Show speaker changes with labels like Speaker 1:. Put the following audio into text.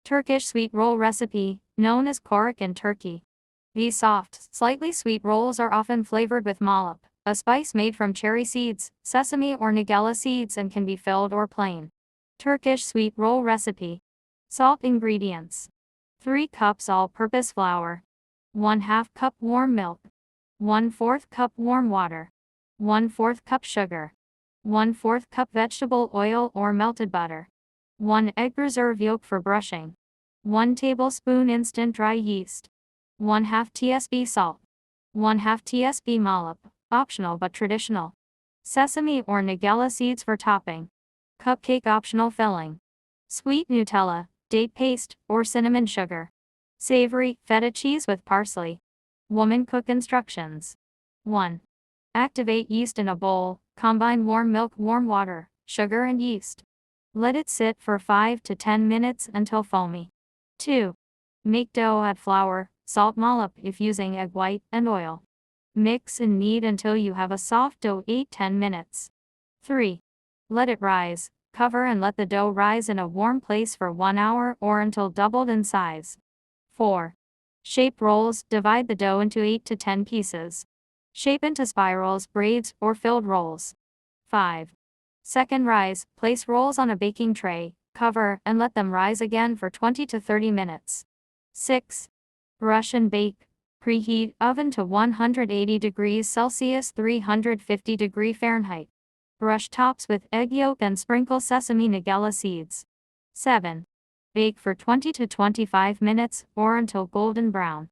Speaker 1: Turkish sweet roll recipe, known as korok in Turkey. These soft, slightly sweet rolls are often flavored with malap, a spice made from cherry seeds, sesame or nigella seeds, and can be filled or plain. Turkish sweet roll recipe. Salt ingredients: 3 cups all-purpose flour, 1/2 cup warm milk, 1/4 cup warm water, 1/4 cup sugar, 1/4 cup vegetable oil or melted butter, 1 egg. Reserve yolk for brushing, 1 tablespoon instant dry yeast, 1/2 tsp salt, 1/2 tsp malap, optional but traditional. Sesame or nigella seeds for topping. Cupcake optional filling. Sweet Nutella, date paste, or cinnamon sugar. Savory, feta cheese with parsley. Woman cook instructions. 1. Activate yeast in a bowl, combine warm milk, warm water, sugar and yeast. Let it sit for 5 to 10 minutes until foamy. 2. Make dough, add flour, salt, malap if using egg white, and oil. Mix and knead until you have a soft dough 8-10 minutes. 3. Let it rise, cover and let the dough rise in a warm place for 1 hour or until doubled in size. 4. Shape rolls, divide the dough into 8 to 10 pieces. Shape into spirals, braids, or filled rolls. 5. Second rise, place rolls on a baking tray, cover, and let them rise again for 20 to 30 minutes. 6. Brush and bake. Preheat oven to 180 degrees Celsius 350 degrees Fahrenheit. Brush tops with egg yolk and sprinkle sesame nigella seeds. 7. Bake for 20 to 25 minutes or until golden brown.